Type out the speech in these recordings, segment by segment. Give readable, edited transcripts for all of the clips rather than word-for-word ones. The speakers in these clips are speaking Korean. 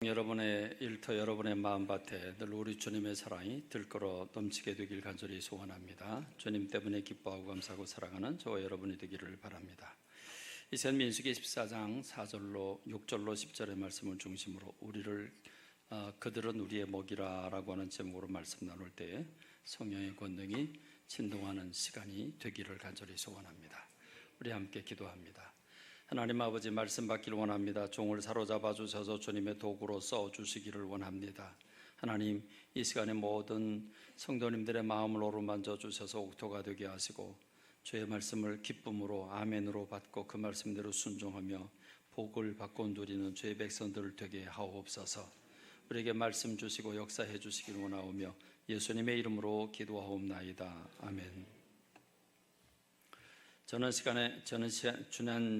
여러분의 일터, 여러분의 마음밭에 늘 우리 주님의 사랑이 들끓어 넘치게 되길 간절히 소원합니다. 주님 때문에 기뻐하고 감사하고 살아가는 저와 여러분이 되기를 바랍니다. 이전 민수기 14장 4절로 6절로 10절의 말씀을 중심으로 우리를 그들은 우리의 먹이라 라고 하는 제목으로 말씀 나눌 때 성령의 권능이 진동하는 시간이 되기를 간절히 소원합니다. 우리 함께 기도합니다. 하나님 아버지, 말씀 받기를 원합니다. 종을 사로잡아 주셔서 주님의 도구로 써주시기를 원합니다. 하나님, 이 시간에 모든 성도님들의 마음을 어루만져 주셔서 옥토가 되게 하시고 주의 말씀을 기쁨으로 아멘으로 받고 그 말씀대로 순종하며 복을 받고 누리는 주의 백성들을 되게 하옵소서. 우리에게 말씀 주시고 역사해 주시기를 원하오며 예수님의 이름으로 기도하옵나이다. 아멘.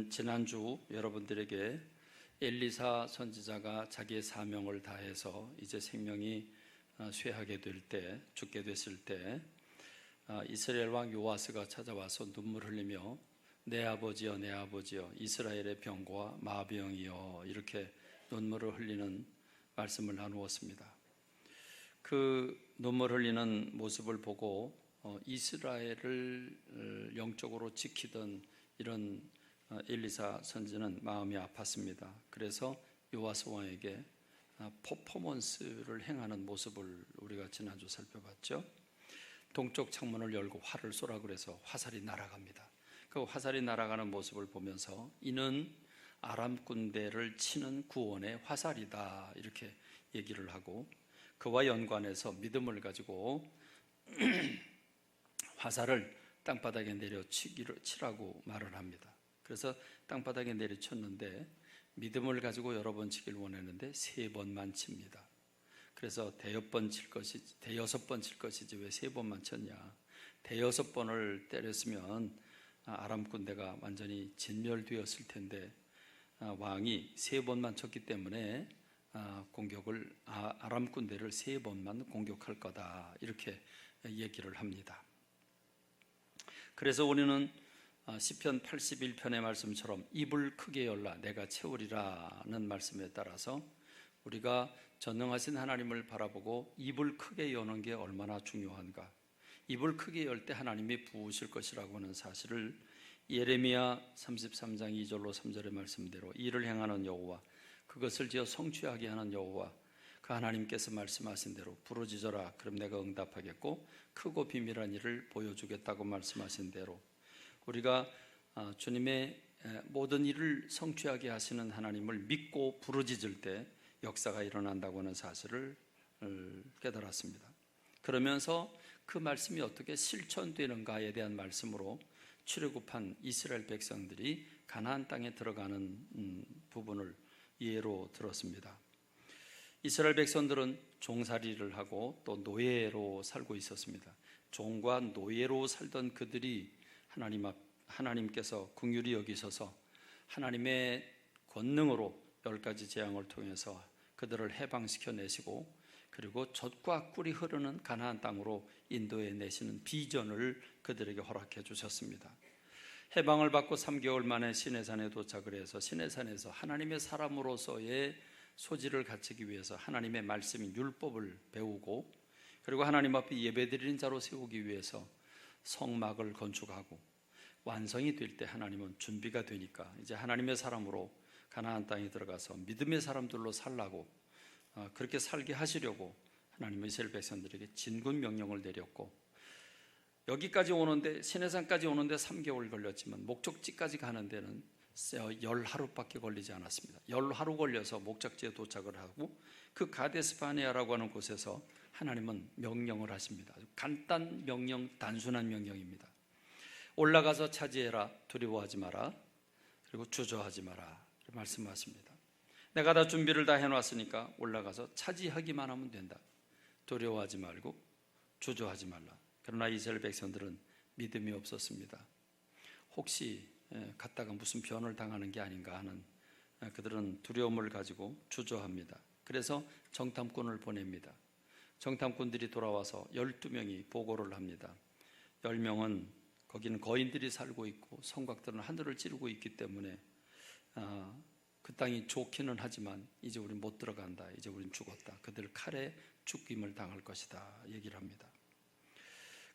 지난주 여러분들에게 엘리사 선지자가 자기의 사명을 다해서 이제 생명이 쇠하게 될 때, 죽게 됐을 때 이스라엘 왕 요아스가 찾아와서 눈물 흘리며 내 아버지여 내 아버지여 이스라엘의 병과 마병이여 이렇게 눈물을 흘리는 말씀을 나누었습니다. 그 눈물 흘리는 모습을 보고 이스라엘을 영적으로 지키던 이런 엘리사 선지는 마음이 아팠습니다. 그래서 요아스 왕에게 퍼포먼스를 행하는 모습을 우리가 지난주 살펴봤죠. 동쪽 창문을 열고 활을 쏘라 그래서 화살이 날아갑니다. 그 화살이 날아가는 모습을 보면서 이는 아람 군대를 치는 구원의 화살이다 이렇게 얘기를 하고 그와 연관해서 믿음을 가지고 화살을 땅바닥에 내려치라고 말을 합니다. 그래서 땅바닥에 내려쳤는데 믿음을 가지고 여러 번 치기를 원했는데 3번만 칩니다. 그래서 대여섯 번 칠 것이지 왜 3번만 쳤냐. 대여섯 번을 때렸으면 아람 군대가 완전히 진멸되었을 텐데 왕이 3번만 쳤기 때문에 아람 군대를 3번만 공격할 거다 이렇게 얘기를 합니다. 그래서 우리는 시편 81편의 말씀처럼 입을 크게 열라 내가 채우리라는 말씀에 따라서 우리가 전능하신 하나님을 바라보고 입을 크게 여는 게 얼마나 중요한가. 입을 크게 열 때 하나님이 부으실 것이라고 하는 사실을 예레미야 33장 2절로 3절의 말씀대로 일을 행하는 여호와 그것을 지어 성취하게 하는 여호와 그 하나님께서 말씀하신 대로 부르짖어라 그럼 내가 응답하겠고 크고 비밀한 일을 보여주겠다고 말씀하신 대로 우리가 주님의 모든 일을 성취하게 하시는 하나님을 믿고 부르짖을 때 역사가 일어난다고 하는 사실을 깨달았습니다. 그러면서 그 말씀이 어떻게 실천되는가에 대한 말씀으로 출애굽한 이스라엘 백성들이 가나안 땅에 들어가는 부분을 예로 들었습니다. 이스라엘 백성들은 종살이를 하고 또 노예로 살고 있었습니다. 종과 노예로 살던 그들이 하나님께서 긍휼히 여기셔서 하나님의 권능으로 10가지 재앙을 통해서 그들을 해방시켜 내시고 그리고 젖과 꿀이 흐르는 가나안 땅으로 인도해 내시는 비전을 그들에게 허락해 주셨습니다. 해방을 받고 3개월 만에 시내산에 도착을 해서 시내산에서 하나님의 사람으로서의 소질을 갖추기 위해서 하나님의 말씀인 율법을 배우고 그리고 하나님 앞에 예배드리는 자로 세우기 위해서 성막을 건축하고 완성이 될 때 하나님은 준비가 되니까 이제 하나님의 사람으로 가나안 땅에 들어가서 믿음의 사람들로 살라고 그렇게 살게 하시려고 하나님은 이스라엘 백성들에게 진군 명령을 내렸고 여기까지 오는데 시내산까지 오는데 3개월 걸렸지만 목적지까지 가는 데는 10하루밖에 걸리지 않았습니다. 10하루 걸려서 목적지에 도착을 하고 그 가데스바네아라고 하는 곳에서 하나님은 명령을 하십니다. 아주 간단 명령, 단순한 명령입니다. 올라가서 차지해라, 두려워하지 마라, 그리고 주저하지 마라 말씀하십니다. 내가 다 준비를 다 해놨으니까 올라가서 차지하기만 하면 된다. 두려워하지 말고 주저하지 말라. 그러나 이스라엘 백성들은 믿음이 없었습니다. 혹시 갔다가 무슨 변을 당하는 게 아닌가 하는 그들은 두려움을 가지고 주저합니다. 그래서 정탐꾼을 보냅니다. 정탐꾼들이 돌아와서 12명이 보고를 합니다. 10명은 거기는 거인들이 살고 있고 성곽들은 하늘을 찌르고 있기 때문에 그 땅이 좋기는 하지만 이제 우린 못 들어간다. 이제 우린 죽었다. 그들 칼에 죽임을 당할 것이다. 얘기를 합니다.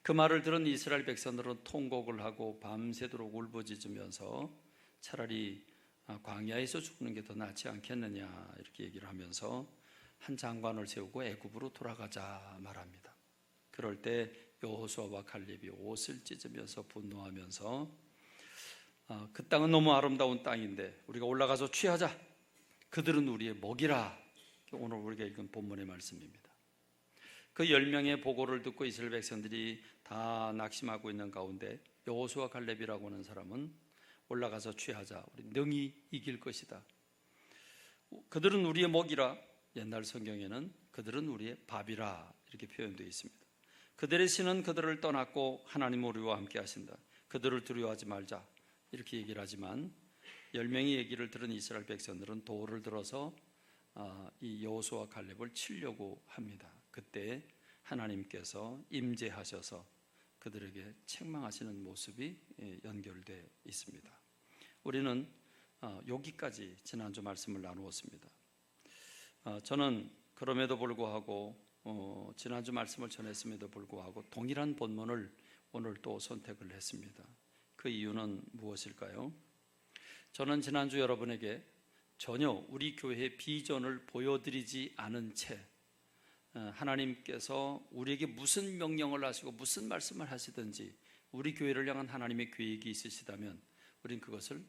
그 말을 들은 이스라엘 백성들은 통곡을 하고 밤새도록 울부짖으면서 차라리 광야에서 죽는 게 더 낫지 않겠느냐 이렇게 얘기를 하면서 한 장관을 세우고 애굽으로 돌아가자 말합니다. 그럴 때 여호수아와 칼렙이 옷을 찢으면서 분노하면서 그 땅은 너무 아름다운 땅인데 우리가 올라가서 취하자. 그들은 우리의 먹이라. 오늘 우리가 읽은 본문의 말씀입니다. 그 10명의 보고를 듣고 이스라엘 백성들이 다 낙심하고 있는 가운데 여호수아 칼렙이라고 하는 사람은 올라가서 취하자. 우리 능히 이길 것이다. 그들은 우리의 먹이라. 옛날 성경에는 그들은 우리의 밥이라 이렇게 표현되어 있습니다. 그들의 신은 그들을 떠났고 하나님 우리와 함께 하신다. 그들을 두려워하지 말자. 이렇게 얘기를 하지만 10명의 얘기를 들은 이스라엘 백성들은 돌을 들어서 이 여호수아 칼렙을 치려고 합니다. 그때 하나님께서 임재하셔서 그들에게 책망하시는 모습이 연결되어 있습니다. 우리는 여기까지 지난주 말씀을 나누었습니다. 저는 그럼에도 불구하고 지난주 말씀을 전했음에도 불구하고 동일한 본문을 오늘 또 선택을 했습니다. 그 이유는 무엇일까요? 저는 지난주 여러분에게 전혀 우리 교회의 비전을 보여드리지 않은 채 하나님께서 우리에게 무슨 명령을 하시고 무슨 말씀을 하시든지 우리 교회를 향한 하나님의 계획이 있으시다면 우린 그것을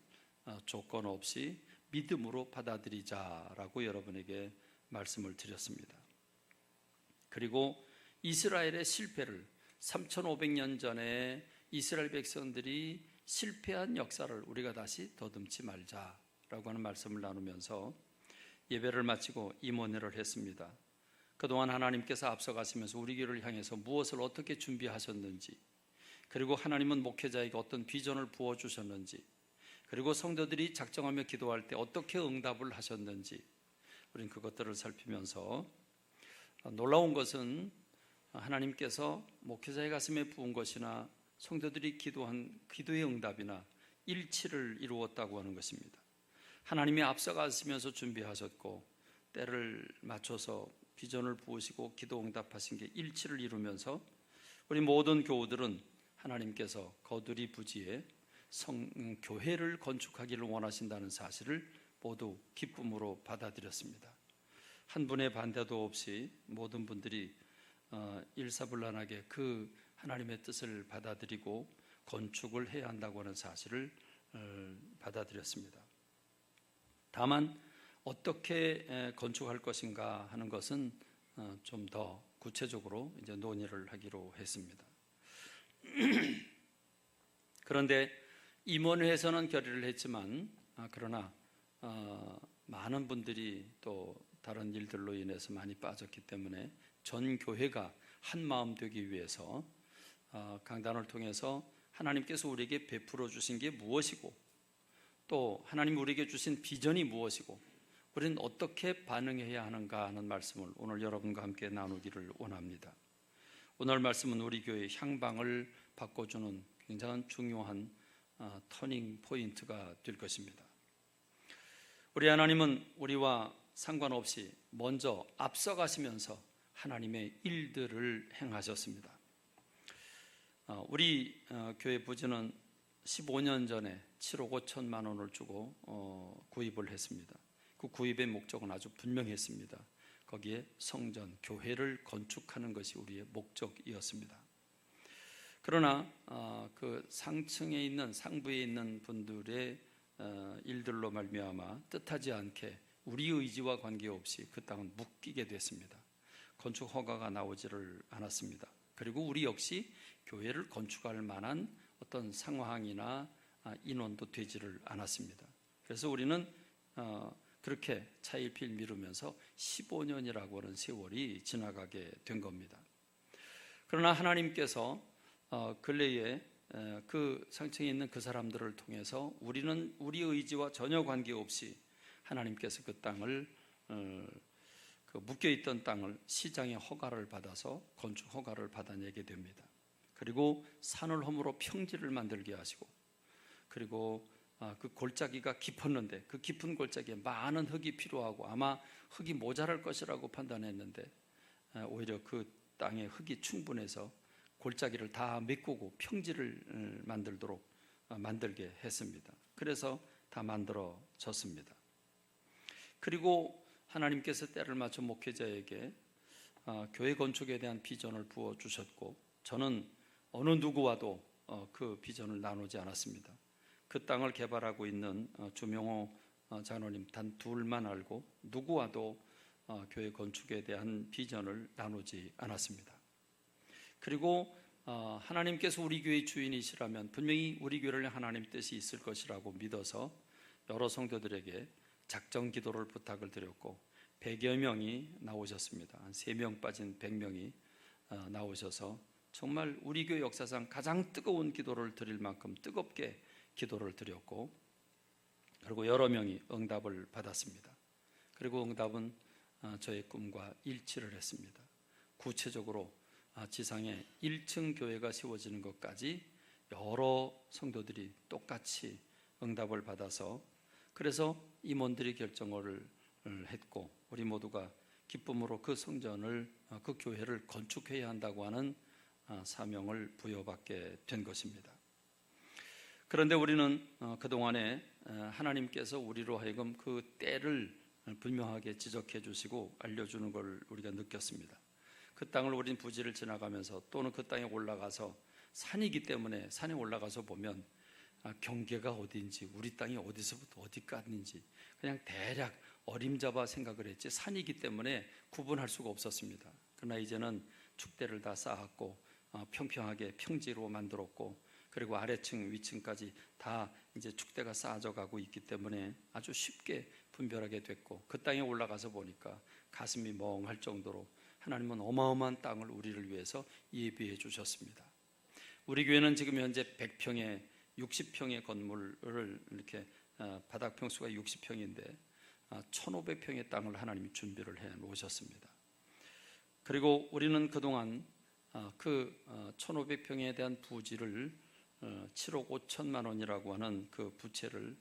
조건 없이 믿음으로 받아들이자라고 여러분에게 말씀을 드렸습니다. 그리고 이스라엘의 실패를 3500년 전에 이스라엘 백성들이 실패한 역사를 우리가 다시 더듬지 말자라고 하는 말씀을 나누면서 예배를 마치고 임원회를 했습니다. 그동안 하나님께서 앞서가시면서 우리 교회를 향해서 무엇을 어떻게 준비하셨는지, 그리고 하나님은 목회자에게 어떤 비전을 부어주셨는지, 그리고 성도들이 작정하며 기도할 때 어떻게 응답을 하셨는지 우린 그것들을 살피면서 놀라운 것은 하나님께서 목회자의 가슴에 부은 것이나 성도들이 기도한 기도의 응답이나 일치를 이루었다고 하는 것입니다. 하나님이 앞서가시면서 준비하셨고 때를 맞춰서 비전을 부으시고 기도 응답하신 게 일치를 이루면서 우리 모든 교우들은 하나님께서 거두리 부지에 교회를 건축하기를 원하신다는 사실을 모두 기쁨으로 받아들였습니다. 한 분의 반대도 없이 모든 분들이 일사불란하게 그 하나님의 뜻을 받아들이고 건축을 해야 한다고 하는 사실을 받아들였습니다. 다만 어떻게 건축할 것인가 하는 것은 좀 더 구체적으로 이제 논의를 하기로 했습니다. 그런데 임원회에서는 결의를 했지만 그러나 많은 분들이 또 다른 일들로 인해서 많이 빠졌기 때문에 전 교회가 한 마음 되기 위해서 강단을 통해서 하나님께서 우리에게 베풀어 주신 게 무엇이고 또 하나님 우리에게 주신 비전이 무엇이고 우리는 어떻게 반응해야 하는가 하는 말씀을 오늘 여러분과 함께 나누기를 원합니다. 오늘 말씀은 우리 교회의 향방을 바꿔주는 굉장히 중요한 터닝 포인트가 될 것입니다. 우리 하나님은 우리와 상관없이 먼저 앞서가시면서 하나님의 일들을 행하셨습니다. 우리 교회 부지는 15년 전에 7억 5천만 원을 주고 구입을 했습니다. 그 구입의 목적은 아주 분명했습니다. 거기에 성전, 교회를 건축하는 것이 우리의 목적이었습니다. 그러나 그 상층에 있는 상부에 있는 분들의 일들로 말미암아 뜻하지 않게 우리 의지와 관계없이 그 땅은 묶이게 됐습니다. 건축 허가가 나오지를 않았습니다. 그리고 우리 역시 교회를 건축할 만한 어떤 상황이나 인원도 되지를 않았습니다. 그래서 우리는 그렇게 차일피일 미루면서 15년이라고 하는 세월이 지나가게 된 겁니다. 그러나 하나님께서 근래에 그 상층에 있는 그 사람들을 통해서 우리는 우리 의지와 전혀 관계없이 하나님께서 그 땅을 그 묶여있던 땅을 시장의 허가를 받아서 건축 허가를 받아내게 됩니다. 그리고 산을 허물어 평지를 만들게 하시고 그리고 그 골짜기가 깊었는데 그 깊은 골짜기에 많은 흙이 필요하고 아마 흙이 모자랄 것이라고 판단했는데 오히려 그 땅에 흙이 충분해서 골짜기를 다 메꾸고 평지를 만들게 했습니다. 그래서 다 만들어졌습니다. 그리고 하나님께서 때를 맞춰 목회자에게 교회 건축에 대한 비전을 부어주셨고 저는 어느 누구와도 그 비전을 나누지 않았습니다. 그 땅을 개발하고 있는 주명호 장로님 단 둘만 알고 누구와도 교회 건축에 대한 비전을 나누지 않았습니다. 그리고 하나님께서 우리 교회의 주인이시라면 분명히 우리 교회를 하나님 뜻이 있을 것이라고 믿어서 여러 성도들에게 작정 기도를 부탁을 드렸고 100여 명이 나오셨습니다. 한 3명 빠진 100명이 나오셔서 정말 우리 교회 역사상 가장 뜨거운 기도를 드릴 만큼 뜨겁게 기도를 드렸고 그리고 여러 명이 응답을 받았습니다. 그리고 응답은 저의 꿈과 일치를 했습니다. 구체적으로 지상에 1층 교회가 세워지는 것까지 여러 성도들이 똑같이 응답을 받아서 그래서 임원들이 결정을 했고 우리 모두가 기쁨으로 그 성전을 그 교회를 건축해야 한다고 하는 사명을 부여받게 된 것입니다. 그런데 우리는 그동안에 하나님께서 우리로 하여금 그 때를 분명하게 지적해 주시고 알려주는 걸 우리가 느꼈습니다. 그 땅을 우리는 부지를 지나가면서 또는 그 땅에 올라가서 산이기 때문에 산에 올라가서 보면 경계가 어디인지 우리 땅이 어디서부터 어디까지인지 그냥 대략 어림잡아 생각을 했지 산이기 때문에 구분할 수가 없었습니다. 그러나 이제는 축대를 다 쌓았고 평평하게 평지로 만들었고 그리고 아래층 위층까지 다 이제 축대가 쌓아져 가고 있기 때문에 아주 쉽게 분별하게 됐고 그 땅에 올라가서 보니까 가슴이 멍할 정도로 하나님은 어마어마한 땅을 우리를 위해서 예비해 주셨습니다. 우리 교회는 지금 현재 100평에 60평의 건물을 이렇게 바닥 평수가 60평인데 1500평의 땅을 하나님이 준비를 해 놓으셨습니다. 그리고 우리는 그동안 그 1500평에 대한 부지를 7억 5천만 원이라고 하는 그 부채를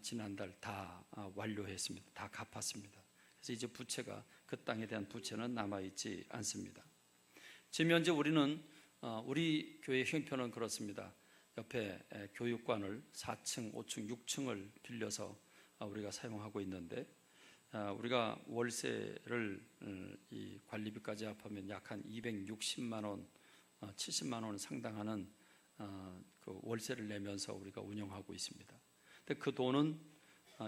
지난달 다 완료했습니다. 다 갚았습니다. 그래서 이제 부채가 그 땅에 대한 부채는 남아있지 않습니다. 지금 현재 우리는 우리 교회 형편은 그렇습니다. 옆에 교육관을 4층, 5층, 6층을 빌려서 우리가 사용하고 있는데 우리가 월세를 이 관리비까지 합하면 약 한 260만 원, 70만 원 상당하는 그 월세를 내면서 우리가 운영하고 있습니다. 근데 그 돈은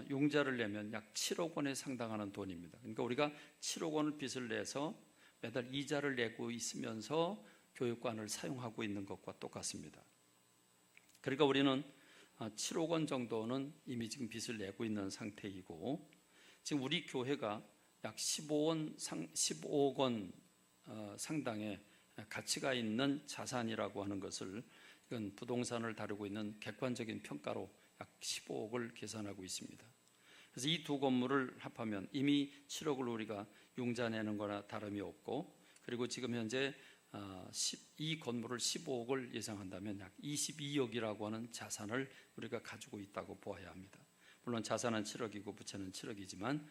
융자를 내면 약 7억 원에 상당하는 돈입니다. 그러니까 우리가 7억 원을 빚을 내서 매달 이자를 내고 있으면서 교육관을 사용하고 있는 것과 똑같습니다. 그러니까 우리는 7억 원 정도는 이미 지금 빚을 내고 있는 상태이고 지금 우리 교회가 약 15억 원 상당의 가치가 있는 자산이라고 하는 것을 이건 부동산을 다루고 있는 객관적인 평가로 약 15억을 계산하고 있습니다. 그래서 이 두 건물을 합하면 이미 7억을 우리가 융자내는 거나 다름이 없고 그리고 지금 현재 이 건물을 15억을 예상한다면 약 22억이라고 하는 자산을 우리가 가지고 있다고 보아야 합니다. 물론 자산은 7억이고 부채는 7억이지만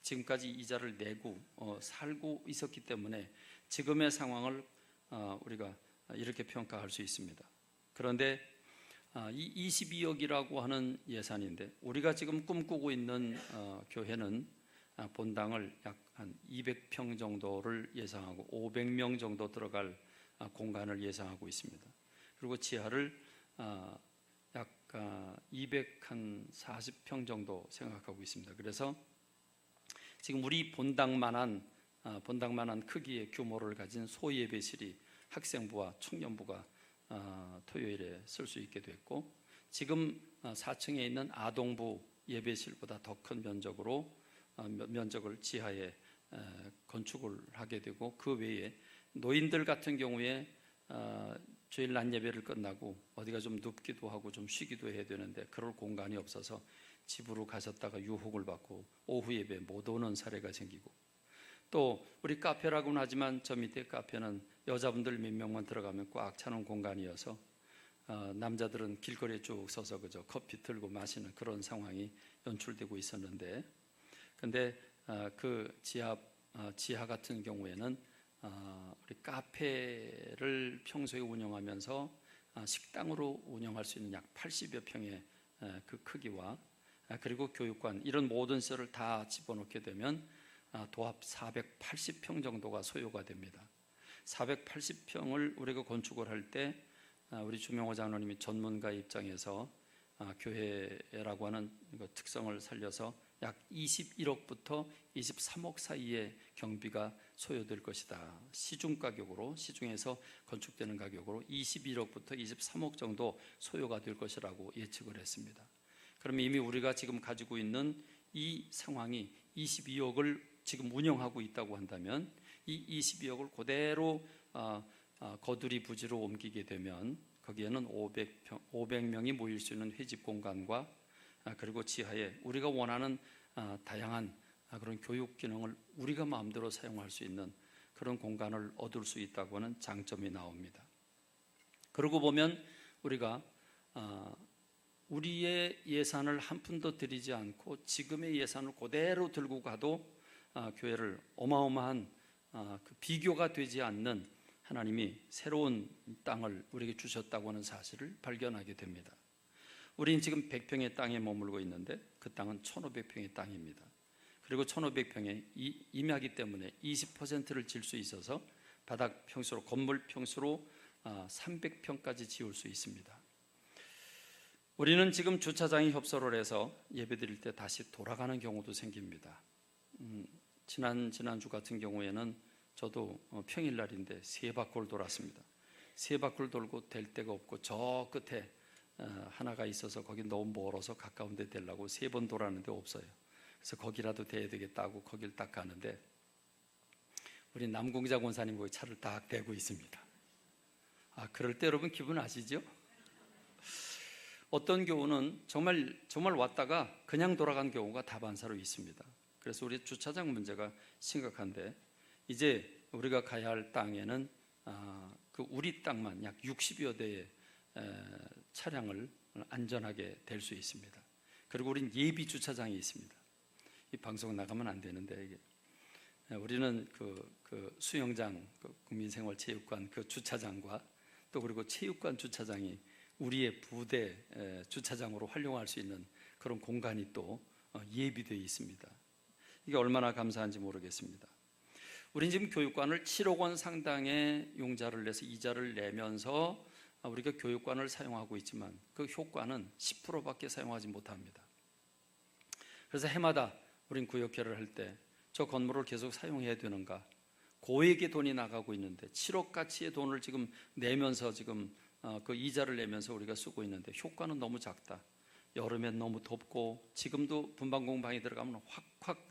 지금까지 이자를 내고 살고 있었기 때문에 지금의 상황을 우리가 이렇게 평가할 수 있습니다. 그런데 이 22억이라고 하는 예산인데 우리가 지금 꿈꾸고 있는 교회는 본당을 약 한 200평 정도를 예상하고 500명 정도 들어갈 공간을 예상하고 있습니다. 그리고 지하를 약 240평 정도 생각하고 있습니다. 그래서 지금 우리 본당만한 크기의 규모를 가진 소예배실이 학생부와 청년부가 토요일에 쓸 수 있게 됐고 지금 4층에 있는 아동부 예배실보다 더 큰 면적을 지하에 건축을 하게 되고 그 외에 노인들 같은 경우에 주일 낮 예배를 끝나고 어디가 좀 눕기도 하고 좀 쉬기도 해야 되는데 그럴 공간이 없어서 집으로 가셨다가 유혹을 받고 오후 예배 못 오는 사례가 생기고 또 우리 카페라고는 하지만 저 밑에 카페는 여자분들 몇 명만 들어가면 꽉 차는 공간이어서 남자들은 길거리에 쭉 서서 그저 커피 들고 마시는 그런 상황이 연출되고 있었는데, 근데 그 지하 같은 경우에는 우리 카페를 평소에 운영하면서 식당으로 운영할 수 있는 약 80여 평의 그 크기와 그리고 교육관, 이런 모든 시설을 다 집어넣게 되면 도합 480평 정도가 소요가 됩니다. 480평을 우리가 건축을 할 때 우리 주명호 장로님이 전문가 입장에서 교회라고 하는 특성을 살려서 약 21억부터 23억 사이의 경비가 소요될 것이다. 시중에서 건축되는 가격으로 21억부터 23억 정도 소요가 될 것이라고 예측을 했습니다. 그럼 이미 우리가 지금 가지고 있는 이 상황이 22억을 지금 운영하고 있다고 한다면, 이 22억을 그대로 거두리 부지로 옮기게 되면 거기에는 500명이 모일 수 있는 회집 공간과 그리고 지하에 우리가 원하는 다양한 그런 교육 기능을 우리가 마음대로 사용할 수 있는 그런 공간을 얻을 수 있다고 하는 장점이 나옵니다. 그러고 보면 우리가 우리의 예산을 한 푼도 들이지 않고 지금의 예산을 그대로 들고 가도 교회를 어마어마한 그 비교가 되지 않는 하나님이 새로운 땅을 우리에게 주셨다고 하는 사실을 발견하게 됩니다. 우리는 지금 100평의 땅에 머물고 있는데 그 땅은 1500평의 땅입니다. 그리고 1500평에 임야기 때문에 20%를 질 수 있어서 바닥 평수로, 건물 평수로 300평까지 지을 수 있습니다. 우리는 지금 주차장에 협소를 해서 예배드릴 때 다시 돌아가는 경우도 생깁니다. 지난주 같은 경우에는 저도 평일날인데 3바퀴를 돌았습니다. 3바퀴를 돌고 될 데가 없고 저 끝에 하나가 있어서 거기 너무 멀어서 가까운 데 되려고 3번 돌았는데 없어요. 그래서 거기라도 대야 되겠다 하고 거길 딱 가는데 우리 남공자 권사님 거기 차를 딱 대고 있습니다. 그럴 때 여러분 기분 아시죠? 어떤 경우는 정말 왔다가 그냥 돌아간 경우가 다반사로 있습니다. 그래서 우리 주차장 문제가 심각한데, 이제 우리가 가야 할 땅에는 그 우리 땅만 약 60여 대의 차량을 안전하게 댈 수 있습니다. 그리고 우린 예비 주차장이 있습니다. 이 방송 나가면 안 되는데, 이게 우리는 그 수영장, 그 국민생활체육관 그 주차장과 또 그리고 체육관 주차장이 우리의 부대 주차장으로 활용할 수 있는 그런 공간이 또 예비되어 있습니다. 이게 얼마나 감사한지 모르겠습니다. 우리는 지금 교육관을 7억 원 상당의 용자를 내서 이자를 내면서 우리가 교육관을 사용하고 있지만 그 효과는 10%밖에 사용하지 못합니다. 그래서 해마다 우린 구역회를 할 때 저 건물을 계속 사용해야 되는가, 고액의 돈이 나가고 있는데 7억 가치의 돈을 지금 내면서 지금 그 이자를 내면서 우리가 쓰고 있는데 효과는 너무 작다. 여름엔 너무 덥고 지금도 분방공방에 들어가면 확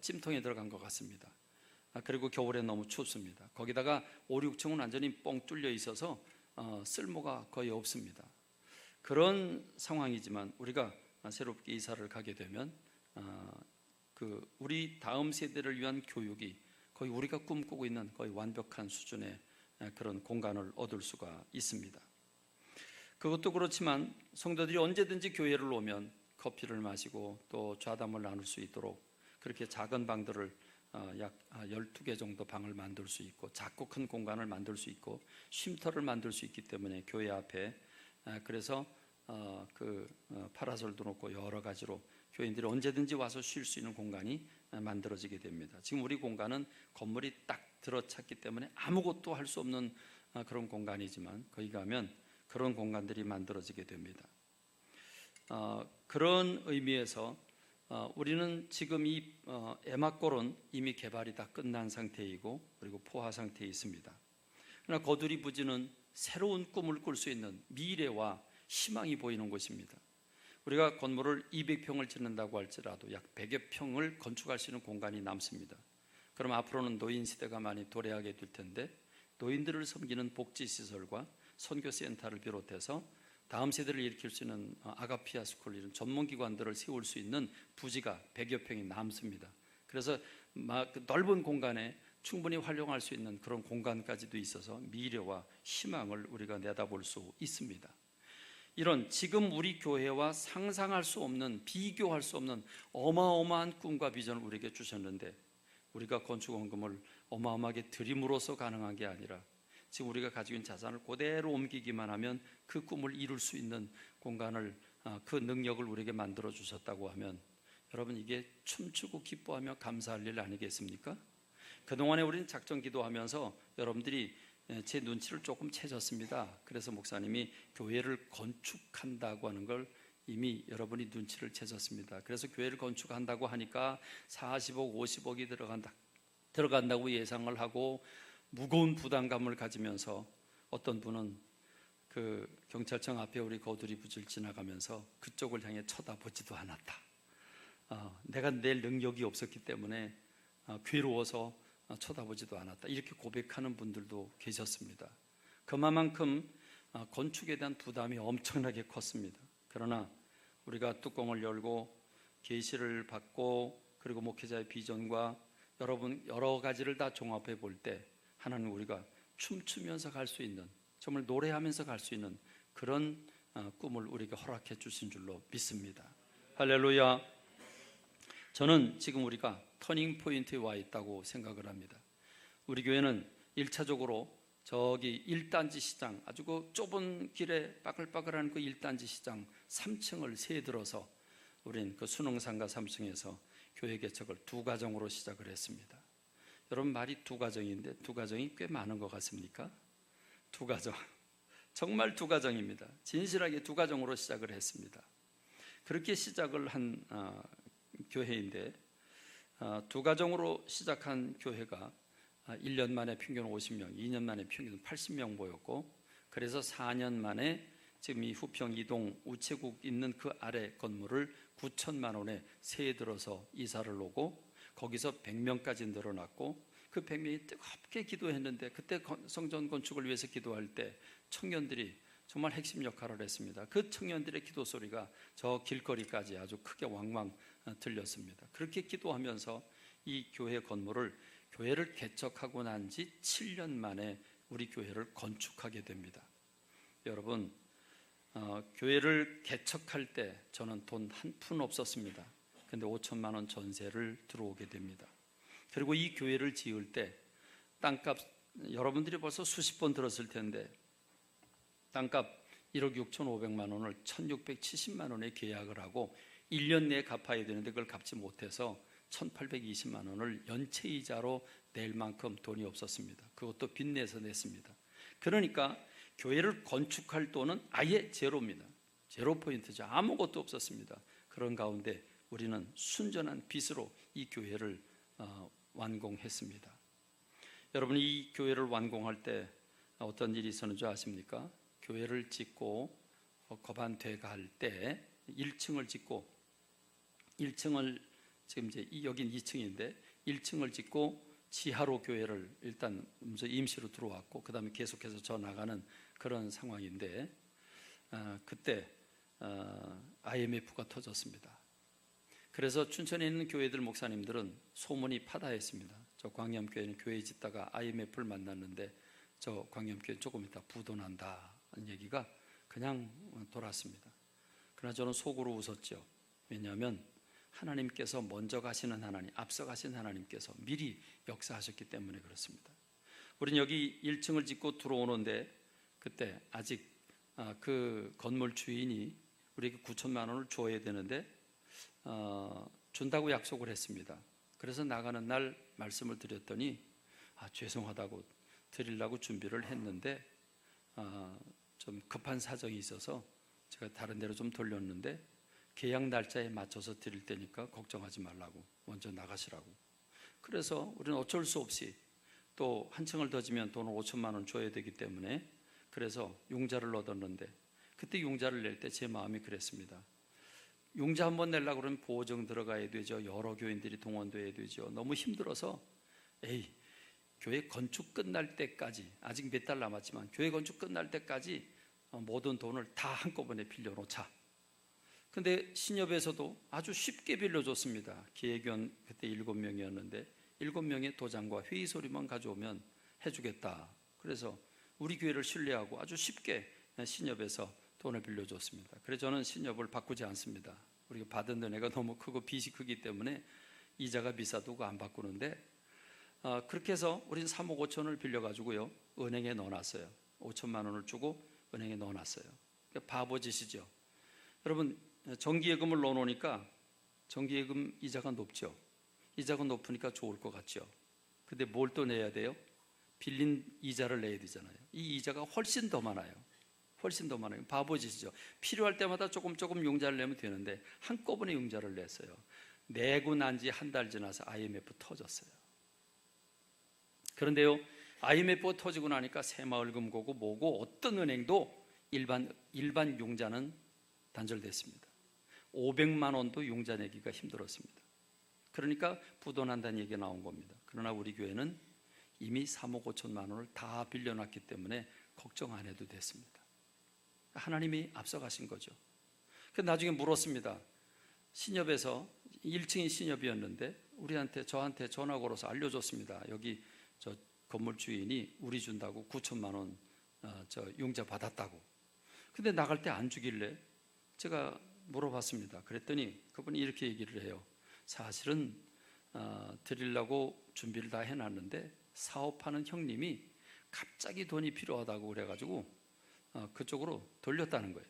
찜통에 들어간 것 같습니다. 그리고 겨울엔 너무 춥습니다. 거기다가 5, 6층은 완전히 뻥 뚫려 있어서 쓸모가 거의 없습니다. 그런 상황이지만 우리가 새롭게 이사를 가게 되면 우리 다음 세대를 위한 교육이 거의 우리가 꿈꾸고 있는 거의 완벽한 수준의 그런 공간을 얻을 수가 있습니다. 그것도 그렇지만 성도들이 언제든지 교회를 오면 커피를 마시고 또 좌담을 나눌 수 있도록 그렇게 작은 방들을 약 12개 정도 방을 만들 수 있고 작고 큰 공간을 만들 수 있고 쉼터를 만들 수 있기 때문에 교회 앞에 그래서 파라솔도 놓고 여러 가지로 교인들이 언제든지 와서 쉴 수 있는 공간이 만들어지게 됩니다. 지금 우리 공간은 건물이 딱 들어찼기 때문에 아무것도 할 수 없는 그런 공간이지만 거기 가면 그런 공간들이 만들어지게 됩니다. 그런 의미에서 우리는 지금 이 에마골은 이미 개발이 다 끝난 상태이고 그리고 포화 상태에 있습니다. 그러나 거두리 부지는 새로운 꿈을 꿀 수 있는 미래와 희망이 보이는 곳입니다. 우리가 건물을 200평을 짓는다고 할지라도 약 100여 평을 건축할 수 있는 공간이 남습니다. 그럼 앞으로는 노인 시대가 많이 도래하게 될 텐데 노인들을 섬기는 복지시설과 선교센터를 비롯해서 다음 세대를 일으킬 수 있는 아가피아 스쿨 이런 전문기관들을 세울 수 있는 부지가 100여 평이 남습니다. 그래서 넓은 공간에 충분히 활용할 수 있는 그런 공간까지도 있어서 미래와 희망을 우리가 내다볼 수 있습니다. 이런 지금 우리 교회와 상상할 수 없는, 비교할 수 없는 어마어마한 꿈과 비전을 우리에게 주셨는데, 우리가 건축원금을 어마어마하게 드림으로써 가능한 게 아니라 지금 우리가 가지고 있는 자산을 그대로 옮기기만 하면 그 꿈을 이룰 수 있는 공간을, 그 능력을 우리에게 만들어 주셨다고 하면 여러분, 이게 춤추고 기뻐하며 감사할 일 아니겠습니까? 그동안에 우리는 작전 기도하면서 여러분들이 제 눈치를 조금 채셨습니다. 그래서 목사님이 교회를 건축한다고 하는 걸 이미 여러분이 눈치를 채셨습니다. 그래서 교회를 건축한다고 하니까 40억, 50억이 들어간다고 예상을 하고 무거운 부담감을 가지면서 어떤 분은 그 경찰청 앞에 우리 거두리 붓을 지나가면서 그쪽을 향해 쳐다보지도 않았다. 내가 낼 능력이 없었기 때문에 괴로워서 쳐다보지도 않았다. 이렇게 고백하는 분들도 계셨습니다. 그만큼 건축에 대한 부담이 엄청나게 컸습니다. 그러나 우리가 뚜껑을 열고 계시를 받고 그리고 목회자의 비전과 여러 가지를 다 종합해 볼 때 하나님, 우리가 춤추면서 갈 수 있는, 정말 노래하면서 갈 수 있는 그런 꿈을 우리에게 허락해 주신 줄로 믿습니다. 할렐루야. 저는 지금 우리가 터닝 포인트에 와 있다고 생각을 합니다. 우리 교회는 1차적으로 저기 1단지 시장, 아주 그 좁은 길에 빠글빠글한 그 1단지 시장 3층을 새들어서 우린 그 수능상가 3층에서 교회 개척을 2가정으로 시작을 했습니다. 여러분, 말이 2가정인데 2가정이 꽤 많은 것 같습니까? 2가정, 정말 2가정입니다. 진실하게 2가정으로 시작을 했습니다. 그렇게 시작을 한 교회인데 2가정으로 시작한 교회가 1년 만에 평균 50명, 2년 만에 평균 80명 모였고, 그래서 4년 만에 지금 이 후평 이동 우체국 있는 그 아래 건물을 9천만 원에 세에 들어서 이사를 오고 거기서 100명까지 늘어났고, 그 100명이 뜨겁게 기도했는데, 그때 성전 건축을 위해서 기도할 때 청년들이 정말 핵심 역할을 했습니다. 그 청년들의 기도 소리가 저 길거리까지 아주 크게 왕왕 들렸습니다. 그렇게 기도하면서 이 교회 건물을, 교회를 개척하고 난 지 7년 만에 우리 교회를 건축하게 됩니다. 여러분, 교회를 개척할 때 저는 돈 한 푼 없었습니다. 근데 5천만 원 전세를 들어오게 됩니다. 그리고 이 교회를 지을 때 땅값, 여러분들이 벌써 수십 번 들었을 텐데, 땅값 1억 6,500만 원을 1,670만 원에 계약을 하고 1년 내에 갚아야 되는데 그걸 갚지 못해서 1,820만 원을 연체이자로 낼 만큼 돈이 없었습니다. 그것도 빚내서 냈습니다. 그러니까 교회를 건축할 돈은 아예 제로입니다. 제로 포인트죠. 아무것도 없었습니다. 그런 가운데 우리는 순전한 빚으로 이 교회를 완공했습니다. 여러분, 이 교회를 완공할 때 어떤 일이 있었는 줄 아십니까? 교회를 짓고 거반돼가 할 때 1층을 짓고, 1층을 지금 이제 여긴 2층인데 1층을 짓고 지하로 교회를 일단 임시로 들어왔고, 그 다음에 계속해서 저 나가는 그런 상황인데, 그때 IMF가 터졌습니다. 그래서 춘천에 있는 교회들 목사님들은 소문이 파다했습니다. 저 광염교회는 교회 짓다가 IMF를 만났는데 저 광염교회 조금 이따 부도난다는 얘기가 그냥 돌았습니다. 그러나 저는 속으로 웃었죠. 왜냐하면 하나님께서 먼저 가시는 하나님, 앞서 가신 하나님께서 미리 역사하셨기 때문에 그렇습니다. 우리는 여기 1층을 짓고 들어오는데 그때 아직 그 건물 주인이 우리에게 9천만 원을 줘야 되는데 준다고 약속을 했습니다. 그래서 나가는 날 말씀을 드렸더니 죄송하다고 드리려고 준비를 했는데 좀 급한 사정이 있어서 제가 다른 데로 좀 돌렸는데 계약 날짜에 맞춰서 드릴 테니까 걱정하지 말라고, 먼저 나가시라고. 그래서 우리는 어쩔 수 없이 또 한 층을 더 지면 돈을 5천만 원 줘야 되기 때문에 그래서 융자를 얻었는데, 그때 융자를 낼 때 제 마음이 그랬습니다. 융자 한번 내려고 그러면 보증 들어가야 되죠. 여러 교인들이 동원돼야 되죠. 너무 힘들어서 교회 건축 끝날 때까지, 아직 몇 달 남았지만 교회 건축 끝날 때까지 모든 돈을 다 한꺼번에 빌려놓자. 근데 신협에서도 아주 쉽게 빌려줬습니다. 기획위원 그때 7명이었는데 7명의 도장과 회의 서류만 가져오면 해주겠다. 그래서 우리 교회를 신뢰하고 아주 쉽게 신협에서 돈을 빌려줬습니다. 그래서 저는 신협을 바꾸지 않습니다. 우리가 받은 은혜가 너무 크고 빚이 크기 때문에 이자가 비싸도 안 바꾸는데, 그렇게 해서 우리는 3억 5천을 빌려가지고요 은행에 넣어놨어요. 5천만 원을 주고 은행에 넣어놨어요. 그러니까 바보짓이죠. 여러분, 정기예금을 넣어놓으니까 정기예금 이자가 높죠. 이자가 높으니까 좋을 것 같죠. 근데 뭘 또 내야 돼요? 빌린 이자를 내야 되잖아요. 이 이자가 훨씬 더 많아요. 훨씬 더 많아요. 바보짓이죠. 필요할 때마다 조금 융자를 내면 되는데 한꺼번에 융자를 냈어요. 내고 난 지 한 달 지나서 IMF 터졌어요. 그런데요, IMF가 터지고 나니까 새마을금고고 뭐고 어떤 은행도 일반 융자는 단절됐습니다. 500만 원도 융자 내기가 힘들었습니다. 그러니까 부도난다는 얘기가 나온 겁니다. 그러나 우리 교회는 이미 3억 5천만 원을 다 빌려놨기 때문에 걱정 안 해도 됐습니다. 하나님이 앞서가신 거죠. 그래서 나중에 물었습니다. 신협에서 1층이 신협이었는데 저한테 전화 걸어서 알려줬습니다. 여기 저 건물 주인이 우리 준다고 9천만 원 융자 받았다고. 근데 나갈 때 안 주길래 제가 물어봤습니다. 그랬더니 그분이 이렇게 얘기를 해요. 사실은 드리려고 준비를 다 해놨는데 사업하는 형님이 갑자기 돈이 필요하다고 그래가지고 그쪽으로 돌렸다는 거예요.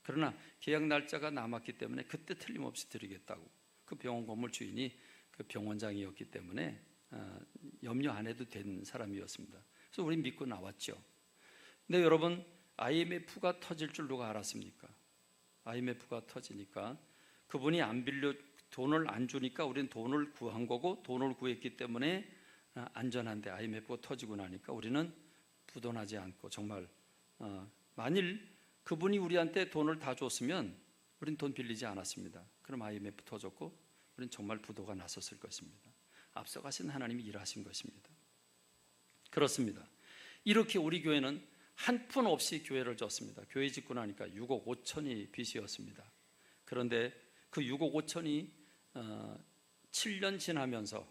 그러나 계약 날짜가 남았기 때문에 그때 틀림없이 드리겠다고. 그 병원 건물 주인이 그 병원장이었기 때문에 염려 안 해도 된 사람이었습니다. 그래서 우린 믿고 나왔죠. 근데 여러분, IMF가 터질 줄 누가 알았습니까? IMF가 터지니까 그분이 돈을 안 주니까 우리는 돈을 구한 거고, 돈을 구했기 때문에 안전한데 IMF가 터지고 나니까 우리는 부도나지 않고, 정말 만일 그분이 우리한테 돈을 다 줬으면 우린 돈 빌리지 않았습니다. 그럼 IMF 터졌고 우린 정말 부도가 났었을 것입니다. 앞서가신 하나님이 일하신 것입니다. 그렇습니다. 이렇게 우리 교회는 한 푼 없이 교회를 졌습니다. 교회 짓고 나니까 6억 5천이 빚이었습니다. 그런데 그 6억 5천이 7년 지나면서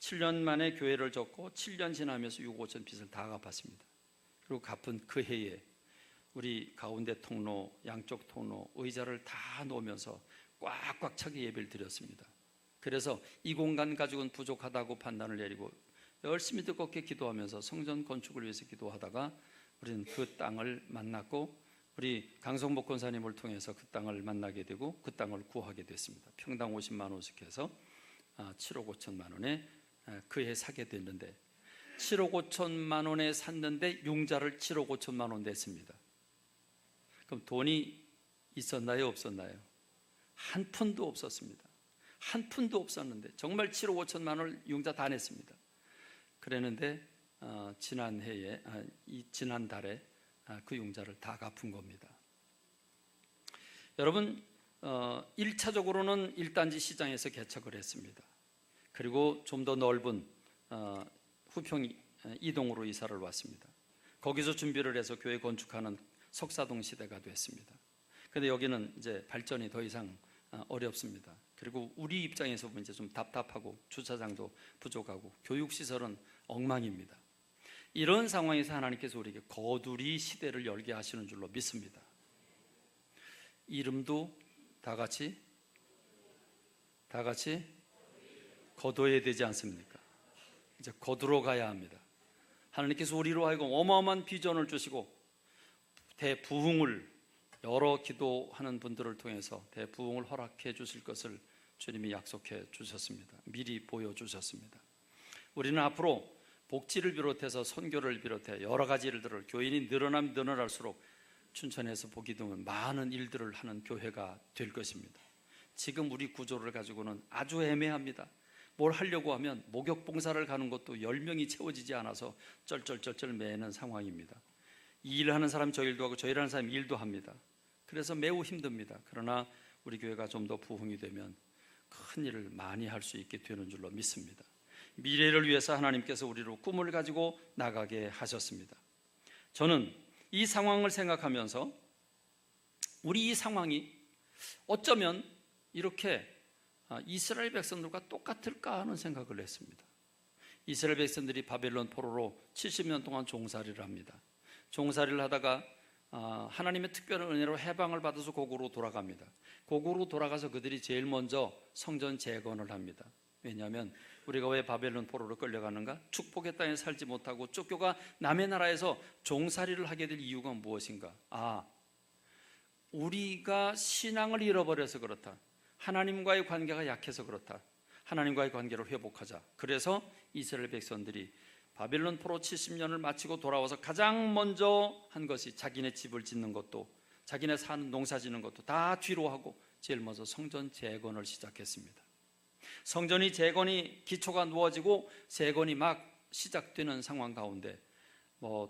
7년 만에 교회를 졌고 7년 지나면서 6억 5천 빚을 다 갚았습니다. 그리고 갚은 그 해에 우리 가운데 통로, 양쪽 통로, 의자를 다 놓으면서 꽉꽉 차게 예배를 드렸습니다. 그래서 이 공간 가지고는 부족하다고 판단을 내리고 열심히 뜨겁게 기도하면서 성전 건축을 위해서 기도하다가 우리는 그 땅을 만났고, 우리 강성복 권사님을 통해서 그 땅을 만나게 되고 그 땅을 구하게 됐습니다. 평당 50만 원씩 해서 7억 5천만 원에 그 해 사게 됐는데, 7억 5천만 원에 샀는데 융자를 7억 5천만 원 냈습니다. 그럼 돈이 있었나요, 없었나요? 한 푼도 없었습니다. 한 푼도 없었는데 정말 7억 5천만 원을 융자 다 냈습니다. 그랬는데 지난달에 그 융자를 다 갚은 겁니다. 여러분, 1차적으로는 1단지 시장에서 개척을 했습니다. 그리고 좀 더 넓은 후평 이동으로 이사를 왔습니다. 거기서 준비를 해서 교회 건축하는 석사동 시대가 됐습니다. 그런데 여기는 이제 발전이 더 이상 어렵습니다. 그리고 우리 입장에서 보면 이제 좀 답답하고 주차장도 부족하고 교육시설은 엉망입니다. 이런 상황에서 하나님께서 우리에게 거두리 시대를 열게 하시는 줄로 믿습니다. 이름도 다 같이 거둬야 되지 않습니까? 이제 거두러 가야 합니다. 하나님께서 우리로 하여금 어마어마한 비전을 주시고 대부흥을, 여러 기도하는 분들을 통해서 대부흥을 허락해 주실 것을 주님이 약속해 주셨습니다. 미리 보여주셨습니다. 우리는 앞으로 복지를 비롯해서 선교를 비롯해 여러 가지 일들을, 교인이 늘어나면 늘어날수록 춘천에서 보기 드문 많은 일들을 하는 교회가 될 것입니다. 지금 우리 구조를 가지고는 아주 애매합니다. 뭘 하려고 하면 목욕 봉사를 가는 것도 10명이 채워지지 않아서 쩔쩔쩔쩔 매는 상황입니다. 이 일을 하는 사람 저 일도 하고 저 일하는 사람 일도 합니다. 그래서 매우 힘듭니다. 그러나 우리 교회가 좀 더 부흥이 되면 큰 일을 많이 할 수 있게 되는 줄로 믿습니다. 미래를 위해서 하나님께서 우리로 꿈을 가지고 나가게 하셨습니다. 저는 이 상황을 생각하면서 우리 이 상황이 어쩌면 이렇게 이스라엘 백성들과 똑같을까 하는 생각을 했습니다. 이스라엘 백성들이 바벨론 포로로 70년 동안 종살이를 합니다. 종살이를 하다가 하나님의 특별한 은혜로 해방을 받아서 고국으로 돌아갑니다. 고국으로 돌아가서 그들이 제일 먼저 성전 재건을 합니다. 왜냐하면 우리가 왜 바벨론 포로로 끌려가는가? 축복의 땅에 살지 못하고 쫓겨가 남의 나라에서 종살이를 하게 될 이유가 무엇인가? 우리가 신앙을 잃어버려서 그렇다. 하나님과의 관계가 약해서 그렇다. 하나님과의 관계를 회복하자. 그래서 이스라엘 백성들이 바벨론 포로 70년을 마치고 돌아와서 가장 먼저 한 것이 자기네 집을 짓는 것도, 자기네 사는 농사 짓는 것도 다 뒤로 하고 제일 먼저 성전 재건을 시작했습니다. 성전이 재건이 기초가 누워지고 재건이 막 시작되는 상황 가운데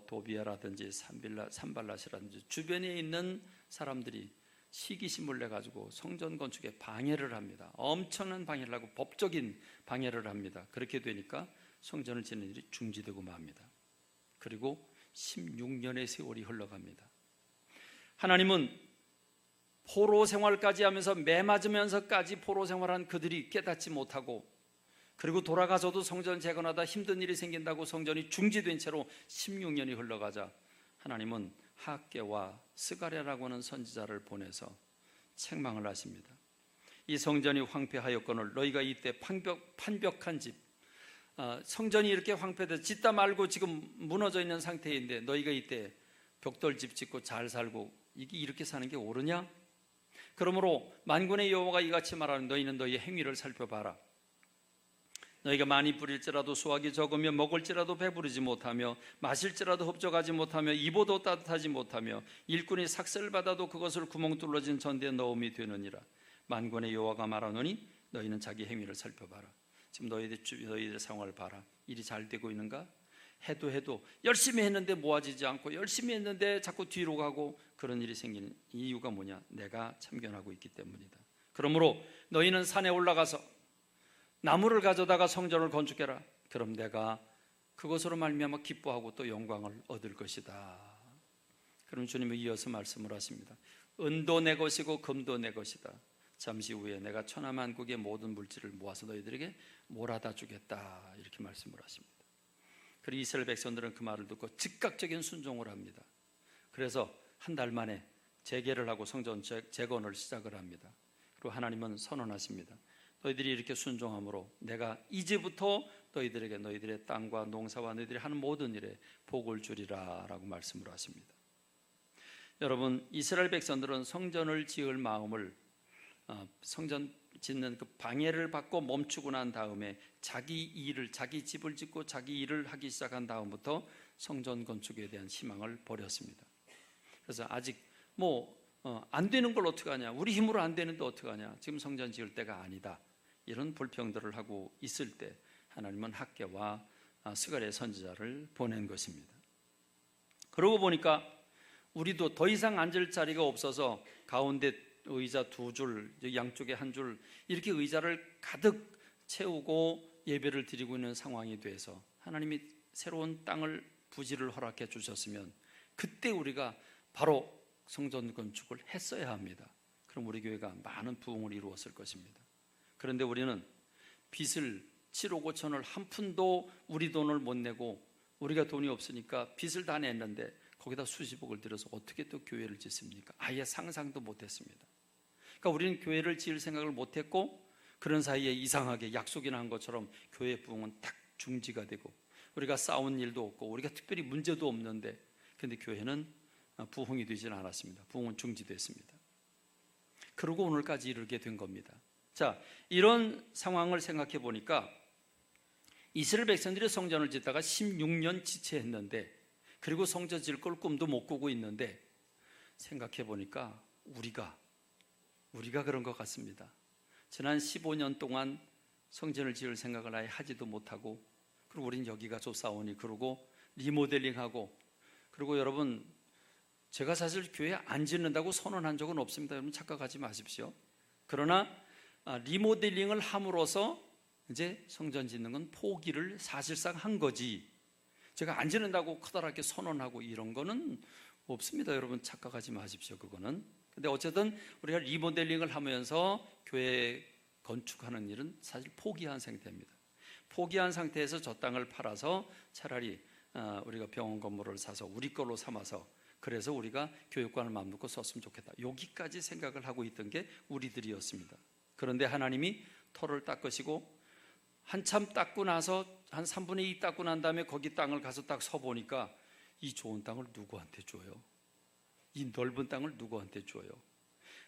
도비아라든지 산발랏이라든지 주변에 있는 사람들이 시기심을 내가지고 성전 건축에 방해를 합니다. 엄청난 방해를 하고 법적인 방해를 합니다. 그렇게 되니까 성전을 짓는 일이 중지되고 맙니다. 그리고 16년의 세월이 흘러갑니다. 하나님은 포로 생활까지 하면서 매 맞으면서까지 포로 생활한 그들이 깨닫지 못하고, 그리고 돌아가서도 성전 재건하다 힘든 일이 생긴다고 성전이 중지된 채로 16년이 흘러가자 하나님은 학개와 스가랴라고 하는 선지자를 보내서 책망을 하십니다. 이 성전이 황폐하였거늘 너희가 이때 판벽한 집, 성전이 이렇게 황폐돼서 짓다 말고 지금 무너져 있는 상태인데 너희가 이때 벽돌집 짓고 잘 살고 이게 이렇게 사는 게 옳으냐? 그러므로 만군의 여호와가 이같이 말하는 너희는 너희의 행위를 살펴봐라. 너희가 많이 부릴지라도 수확이 적으며 먹을지라도 배부르지 못하며 마실지라도 흡족하지 못하며 입어도 따뜻하지 못하며 일꾼이 삭슬 받아도 그것을 구멍 뚫어진 전대에 넣음이 되느니라. 만군의 여호와가 말하노니 너희는 자기 행위를 살펴봐라. 지금 너희들 상황을 봐라. 일이 잘 되고 있는가? 해도 열심히 했는데 모아지지 않고 열심히 했는데 자꾸 뒤로 가고 그런 일이 생기는 이유가 뭐냐? 내가 참견하고 있기 때문이다. 그러므로 너희는 산에 올라가서 나무를 가져다가 성전을 건축해라. 그럼 내가 그것으로 말미암아 기뻐하고 또 영광을 얻을 것이다. 그럼 주님은 이어서 말씀을 하십니다. 은도 내 것이고 금도 내 것이다. 잠시 후에 내가 천하만국의 모든 물질을 모아서 너희들에게 몰아다 주겠다. 이렇게 말씀을 하십니다. 그리고 이스라엘 백성들은 그 말을 듣고 즉각적인 순종을 합니다. 그래서 한 달 만에 재개를 하고 성전 재건을 시작을 합니다. 그리고 하나님은 선언하십니다. 너희들이 이렇게 순종함으로 내가 이제부터 너희들에게 너희들의 땅과 농사와 너희들이 하는 모든 일에 복을 주리라 라고 말씀을 하십니다. 여러분, 이스라엘 백성들은 성전을 지을 마음을 성전 짓는 그 방해를 받고 멈추고 난 다음에 자기 집을 짓고 자기 일을 하기 시작한 다음부터 성전 건축에 대한 희망을 버렸습니다. 그래서 아직 안 되는 걸 어떻게 하냐, 우리 힘으로 안 되는데 어떻게 하냐, 지금 성전 지을 때가 아니다, 이런 불평들을 하고 있을 때 하나님은 학개와 스가랴 선지자를 보낸 것입니다. 그러고 보니까 우리도 더 이상 앉을 자리가 없어서 가운데 의자 2줄, 양쪽에 1줄 이렇게 의자를 가득 채우고 예배를 드리고 있는 상황이 돼서 하나님이 새로운 땅을 부지를 허락해 주셨으면 그때 우리가 바로 성전 건축을 했어야 합니다. 그럼 우리 교회가 많은 부흥을 이루었을 것입니다. 그런데 우리는 빚을 7억 5천을 한 푼도 우리 돈을 못 내고 우리가 돈이 없으니까 빚을 다 냈는데 거기다 수십억을 들여서 어떻게 또 교회를 짓습니까? 아예 상상도 못했습니다. 그러니까 우리는 교회를 지을 생각을 못했고 그런 사이에 이상하게 약속이나 한 것처럼 교회 부흥은 딱 중지가 되고 우리가 싸운 일도 없고 우리가 특별히 문제도 없는데 그런데 교회는 부흥이 되지는 않았습니다. 부흥은 중지됐습니다. 그러고 오늘까지 이르게 된 겁니다. 자, 이런 상황을 생각해 보니까 이스라엘 백성들이 성전을 짓다가 16년 지체했는데 그리고 성전 지을 걸 꿈도 못 꾸고 있는데 생각해 보니까 우리가 그런 것 같습니다. 지난 15년 동안 성전을 지을 생각을 아예 하지도 못하고 그리고 우린 여기가 좋사오니 그러고 리모델링하고 그리고 여러분 제가 사실 교회 안 짓는다고 선언한 적은 없습니다. 여러분 착각하지 마십시오. 그러나 리모델링을 함으로써 이제 성전 짓는 건 포기를 사실상 한 거지 제가 안 짓는다고 커다랗게 선언하고 이런 거는 없습니다. 여러분 착각하지 마십시오. 그거는. 근데 어쨌든 우리가 리모델링을 하면서 교회 건축하는 일은 사실 포기한 상태입니다. 포기한 상태에서 저 땅을 팔아서 차라리 우리가 병원 건물을 사서 우리 걸로 삼아서 그래서 우리가 교육관을 마음 놓고 썼으면 좋겠다. 여기까지 생각을 하고 있던 게 우리들이었습니다. 그런데 하나님이 터를 닦으시고 한참 닦고 나서 한 3분의 2 닦고 난 다음에 거기 땅을 가서 딱 서보니까 이 좋은 땅을 누구한테 줘요? 이 넓은 땅을 누구한테 줘요?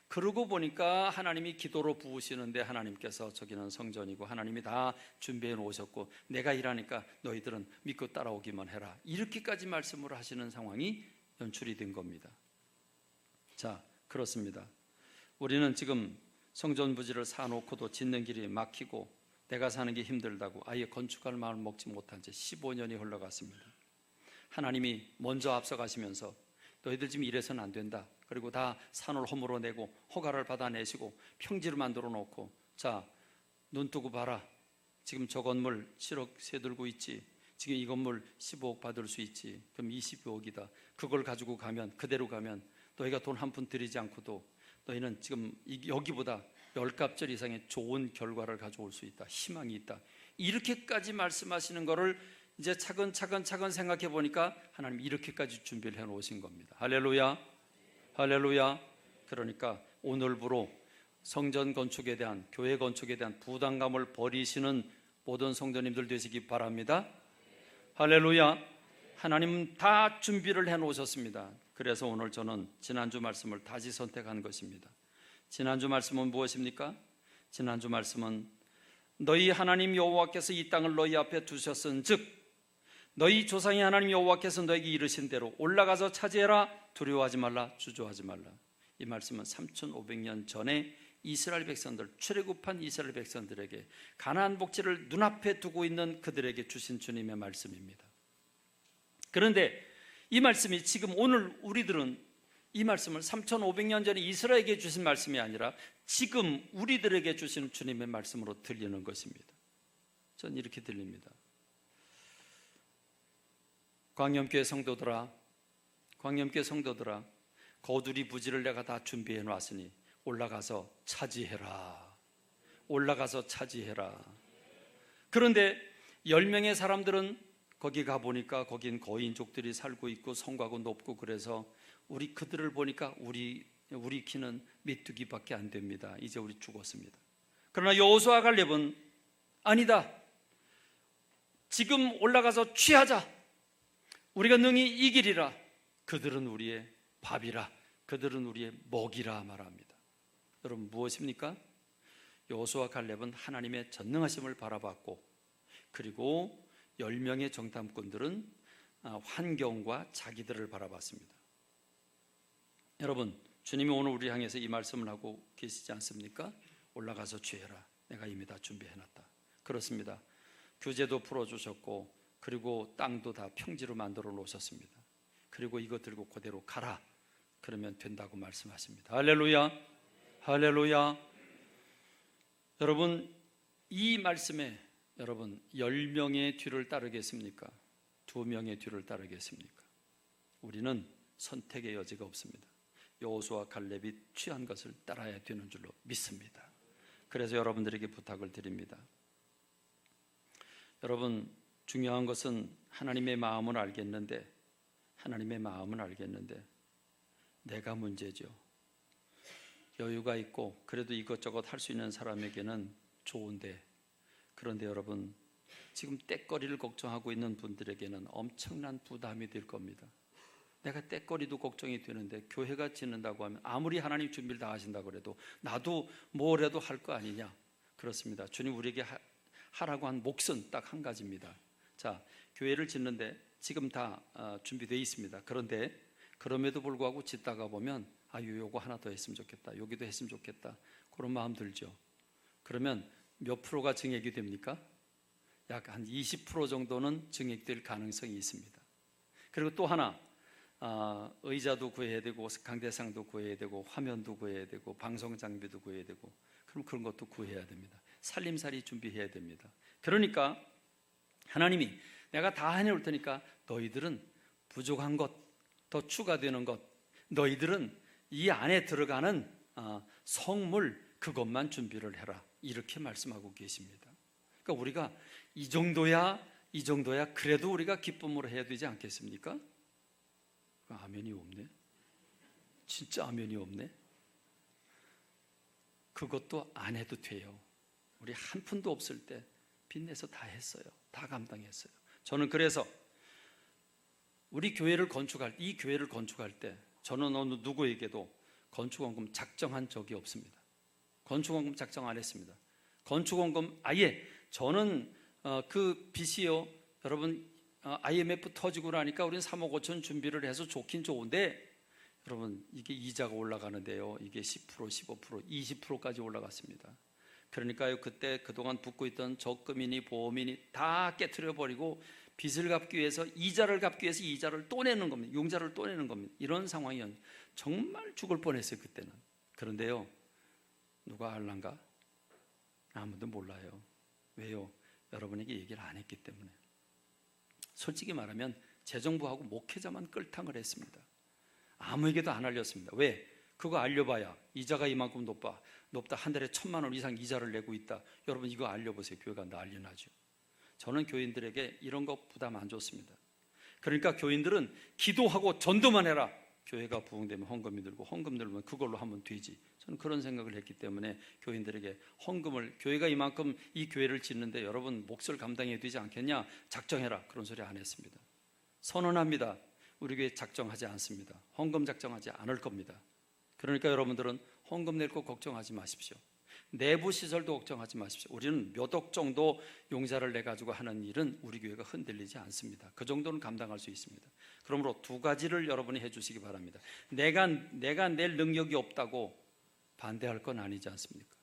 그러고 보니까 하나님이 기도로 부으시는데 하나님께서 저기는 성전이고 하나님이 다 준비해 놓으셨고 내가 일하니까 너희들은 믿고 따라오기만 해라. 이렇게까지 말씀을 하시는 상황이 연출이 된 겁니다. 자, 그렇습니다. 우리는 지금 성전 부지를 사놓고도 짓는 길이 막히고 내가 사는 게 힘들다고 아예 건축할 마음을 먹지 못한 채 15년이 흘러갔습니다. 하나님이 먼저 앞서가시면서 너희들 지금 이래서는 안 된다. 그리고 다 산을 허물어 내고 허가를 받아내시고 평지를 만들어 놓고 자, 눈 뜨고 봐라. 지금 저 건물 7억 세 들고 있지. 지금 이 건물 15억 받을 수 있지. 그럼 25억이다. 그걸 가지고 가면 그대로 가면 너희가 돈 한 푼 들이지 않고도 너희는 지금 여기보다 10갑절 이상의 좋은 결과를 가져올 수 있다. 희망이 있다. 이렇게까지 말씀하시는 거를 이제 차근차근 생각해 보니까 하나님 이렇게까지 준비를 해 놓으신 겁니다. 할렐루야, 할렐루야. 그러니까 오늘부로 성전 건축에 대한, 교회 건축에 대한 부담감을 버리시는 모든 성도님들 되시기 바랍니다. 할렐루야. 하나님은 다 준비를 해 놓으셨습니다. 그래서 오늘 저는 지난주 말씀을 다시 선택한 것입니다. 지난주 말씀은 무엇입니까? 지난주 말씀은 너희 하나님 여호와께서 이 땅을 너희 앞에 두셨은즉 너희 조상의 하나님 여호와께서 너에게 이르신 대로 올라가서 차지해라. 두려워하지 말라. 주저하지 말라. 이 말씀은 3500년 전에 이스라엘 백성들, 출애굽한 이스라엘 백성들에게 가나안 복지를 눈앞에 두고 있는 그들에게 주신 주님의 말씀입니다. 그런데 이 말씀이 지금 오늘 우리들은 이 말씀을 3500년 전에 이스라엘에게 주신 말씀이 아니라 지금 우리들에게 주시는 주님의 말씀으로 들리는 것입니다. 전 이렇게 들립니다. 광염교회 성도들아, 광염교회 성도들아, 거두리 부지를 내가 다 준비해 놨으니 올라가서 차지해라. 올라가서 차지해라. 그런데 10명의 사람들은 거기 가보니까 거긴 거인족들이 살고 있고 성곽은 높고 그래서 우리 그들을 보니까 우리 키는 메뚜기밖에 안 됩니다. 이제 우리 죽었습니다. 그러나 여호수아 갈렙은 아니다. 지금 올라가서 취하자. 우리가 능히 이기리라. 그들은 우리의 밥이라. 그들은 우리의 먹이라 말합니다. 여러분 무엇입니까? 여호수아 갈렙은 하나님의 전능하심을 바라봤고 그리고 10명의 정탐꾼들은 환경과 자기들을 바라봤습니다. 여러분 주님이 오늘 우리 향해서 이 말씀을 하고 계시지 않습니까? 올라가서 취해라. 내가 이미 다 준비해놨다. 그렇습니다. 규제도 풀어주셨고 그리고 땅도 다 평지로 만들어 놓으셨습니다. 그리고 이거 들고 그대로 가라. 그러면 된다고 말씀하십니다. 할렐루야, 할렐루야. 여러분 이 말씀에 여러분 10명의 뒤를 따르겠습니까? 2명의 뒤를 따르겠습니까? 우리는 선택의 여지가 없습니다. 여호수아 갈렙이 취한 것을 따라야 되는 줄로 믿습니다. 그래서 여러분들에게 부탁을 드립니다. 여러분 중요한 것은 하나님의 마음은 알겠는데 내가 문제죠. 여유가 있고 그래도 이것저것 할 수 있는 사람에게는 좋은데 그런데 여러분 지금 떼거리를 걱정하고 있는 분들에게는 엄청난 부담이 될 겁니다. 내가 떼거리도 걱정이 되는데 교회가 짓는다고 하면 아무리 하나님 준비를 다 하신다고 해도 나도 뭐라도 할 거 아니냐. 그렇습니다. 주님 우리에게 하라고 한 몫은 딱 한 가지입니다. 자, 교회를 짓는데 지금 다 준비되어 있습니다. 그런데 그럼에도 불구하고 짓다가 보면 요거 하나 더 했으면 좋겠다. 여기도 했으면 좋겠다. 그런 마음 들죠. 그러면 몇 프로가 증액이 됩니까? 약 한 20% 정도는 증액될 가능성이 있습니다. 그리고 또 하나 의자도 구해야 되고 강대상도 구해야 되고 화면도 구해야 되고 방송 장비도 구해야 되고 그럼 그런 것도 구해야 됩니다. 살림살이 준비해야 됩니다. 그러니까 하나님이 내가 다 해놓을 테니까 너희들은 부족한 것, 더 추가되는 것, 너희들은 이 안에 들어가는 성물 그것만 준비를 해라. 이렇게 말씀하고 계십니다. 그러니까 우리가 이 정도야 그래도 우리가 기쁨으로 해야 되지 않겠습니까? 아멘이 없네. 진짜 아멘이 없네. 그것도 안 해도 돼요. 우리 한 푼도 없을 때 빚내서 다 했어요. 다 감당했어요. 저는 그래서 이 교회를 건축할 때 저는 어느 누구에게도 건축원금 작정한 적이 없습니다. 건축원금 작정 안 했습니다. 건축원금 아예 저는 그 빚이요, 여러분 IMF 터지고 나니까 우리는 3억 5천 준비를 해서 좋긴 좋은데 여러분 이게 이자가 올라가는데요, 이게 10%, 15%, 20%까지 올라갔습니다. 그러니까요, 그때 그동안 붓고 있던 적금이니 보험이니 다 깨트려 버리고 빚을 갚기 위해서 이자를 갚기 위해서 이자를 또 내는 겁니다. 융자를 또 내는 겁니다. 이런 상황이었는데 정말 죽을 뻔했어요 그때는. 그런데요, 누가 알란가? 아무도 몰라요. 왜요? 여러분에게 얘기를 안 했기 때문에. 솔직히 말하면 재정부하고 목회자만 끌탕을 했습니다. 아무에게도 안 알렸습니다. 왜? 그거 알려봐야 이자가 이만큼 높다, 한 달에 1,000만 원 이상 이자를 내고 있다. 여러분 이거 알려보세요. 교회가 난리 나죠. 저는 교인들에게 이런 거 부담 안 줬습니다. 그러니까 교인들은 기도하고 전도만 해라. 교회가 부흥되면 헌금이 들고 헌금 들면 그걸로 하면 되지. 저는 그런 생각을 했기 때문에 교인들에게 헌금을, 교회가 이만큼 이 교회를 짓는데 여러분 몫을 감당해야 되지 않겠냐, 작정해라. 그런 소리 안 했습니다. 선언합니다. 우리 교회 작정하지 않습니다. 헌금 작정하지 않을 겁니다. 그러니까 여러분들은 헌금 낼 거 걱정하지 마십시오. 내부 시설도 걱정하지 마십시오. 우리는 몇 억 정도 용자를 내 가지고 하는 일은 우리 교회가 흔들리지 않습니다. 그 정도는 감당할 수 있습니다. 그러므로 두 가지를 여러분이 해주시기 바랍니다. 내가 낼 능력이 없다고 반대할 건 아니지 않습니까?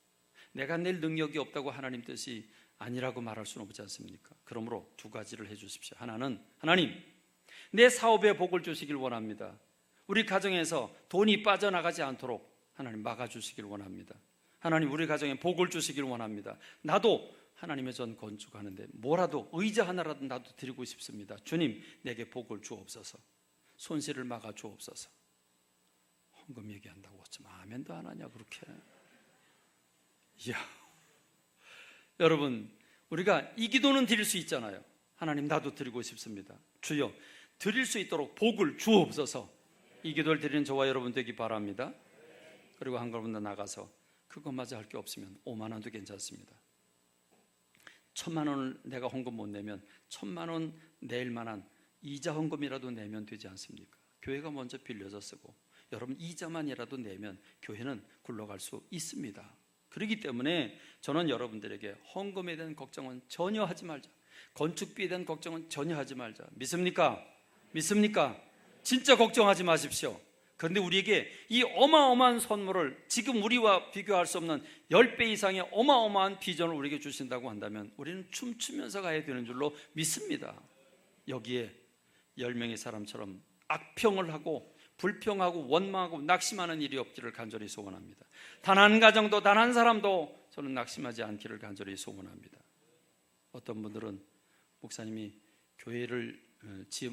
내가 낼 능력이 없다고 하나님 뜻이 아니라고 말할 수는 없지 않습니까? 그러므로 두 가지를 해주십시오. 하나는, 하나님 내 사업에 복을 주시길 원합니다. 우리 가정에서 돈이 빠져나가지 않도록 하나님 막아주시길 원합니다. 하나님 우리 가정에 복을 주시길 원합니다. 나도 하나님의 전 건축하는데 뭐라도 의자 하나라도 나도 드리고 싶습니다. 주님 내게 복을 주옵소서. 손실을 막아 주옵소서. 헌금 얘기한다고 어쩜 아멘도 안 하냐 그렇게. 이야, 여러분 우리가 이 기도는 드릴 수 있잖아요. 하나님 나도 드리고 싶습니다. 주여 드릴 수 있도록 복을 주옵소서. 이 기도를 드리는 저와 여러분 되기 바랍니다. 그리고 한 걸음 더 나가서 그것마저 할 게 없으면 5만 원도 괜찮습니다. 1,000만 원을 내가 헌금 못 내면 1,000만 원 낼 만한 이자 헌금이라도 내면 되지 않습니까? 교회가 먼저 빌려서 쓰고 여러분 이자만이라도 내면 교회는 굴러갈 수 있습니다. 그렇기 때문에 저는 여러분들에게 헌금에 대한 걱정은 전혀 하지 말자. 건축비에 대한 걱정은 전혀 하지 말자. 믿습니까? 믿습니까? 진짜 걱정하지 마십시오. 그런데 우리에게 이 어마어마한 선물을, 지금 우리와 비교할 수 없는 10배 이상의 어마어마한 비전을 우리에게 주신다고 한다면 우리는 춤추면서 가야 되는 줄로 믿습니다. 여기에 10명의 사람처럼 악평을 하고 불평하고 원망하고 낙심하는 일이 없기를 간절히 소원합니다. 단 한 가정도 단 한 사람도 저는 낙심하지 않기를 간절히 소원합니다. 어떤 분들은 목사님이 교회를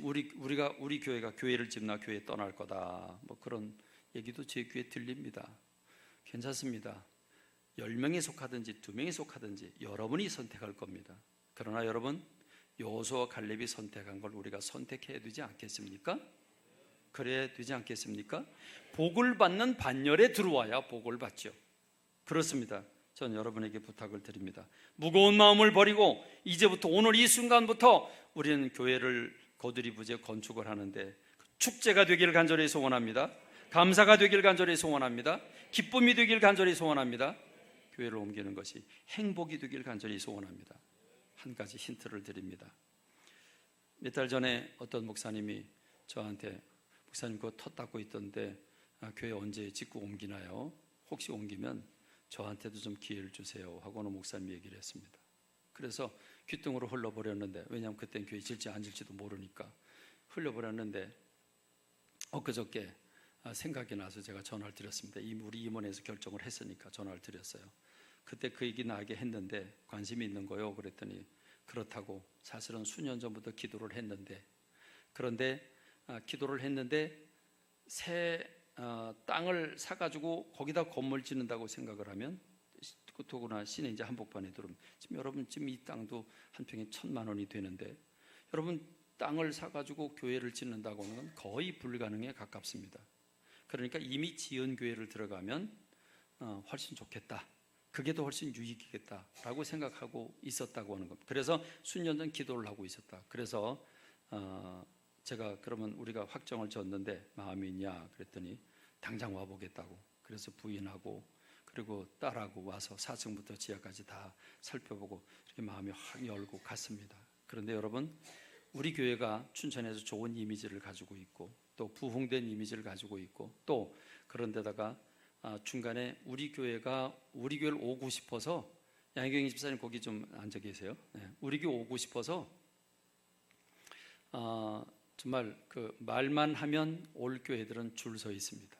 우리 교회가 교회를 짓나 교회 떠날 거다, 뭐 그런 얘기도 제 귀에 들립니다. 괜찮습니다. 10명에 속하든지 2명에 속하든지 여러분이 선택할 겁니다. 그러나 여러분 여호수아와 갈렙이 선택한 걸 우리가 선택해야 되지 않겠습니까? 그래야 되지 않겠습니까? 복을 받는 반열에 들어와야 복을 받죠. 그렇습니다. 전 여러분에게 부탁을 드립니다. 무거운 마음을 버리고 이제부터 오늘 이 순간부터 우리는 교회를 거두리부재 건축을 하는데 축제가 되기를 간절히 소원합니다. 감사가 되기를 간절히 소원합니다. 기쁨이 되기를 간절히 소원합니다. 교회를 옮기는 것이 행복이 되기를 간절히 소원합니다. 한 가지 힌트를 드립니다. 몇 달 전에 어떤 목사님이 저한테 목사님 그거 터 닦고 있던데 교회 언제 짓고 옮기나요? 혹시 옮기면 저한테도 좀 기회를 주세요 하고 어느 목사님이 얘기를 했습니다. 그래서 귓등으로 흘러버렸는데, 왜냐하면 그때는 교회 질지 안 질지도 모르니까 흘려버렸는데 엊그저께 생각이 나서 제가 전화를 드렸습니다. 우리 임원회에서 결정을 했으니까 전화를 드렸어요. 그때 그 얘기 나에게 했는데 관심이 있는 거요. 그랬더니 그렇다고, 사실은 수년 전부터 기도를 했는데, 그런데 기도를 했는데 새 땅을 사가지고 거기다 건물 짓는다고 생각을 하면 더구나 신의 이제 한복판에 들어오면 지금 여러분 지금 이 땅도 한 평에 1,000만 원이 되는데 여러분 땅을 사가지고 교회를 짓는다고 하는 건 거의 불가능에 가깝습니다. 그러니까 이미 지은 교회를 들어가면 훨씬 좋겠다. 그게 더 훨씬 유익이겠다라고 생각하고 있었다고 하는 겁니다. 그래서 수년 전 기도를 하고 있었다. 그래서 제가 그러면 우리가 확정을 졌는데 마음이 있냐 그랬더니 당장 와보겠다고. 그래서 부인하고 그리고 딸하고 와서 4층부터 지하까지 다 살펴보고 이렇게 마음이 확 열고 갔습니다. 그런데 여러분 우리 교회가 춘천에서 좋은 이미지를 가지고 있고 또 부흥된 이미지를 가지고 있고 또 그런데다가 중간에 우리 교회를 오고 싶어서 양희경 집사님 거기 좀 앉아 계세요. 네, 우리 교회 오고 싶어서 정말 그 말만 하면 올 교회들은 줄 서 있습니다.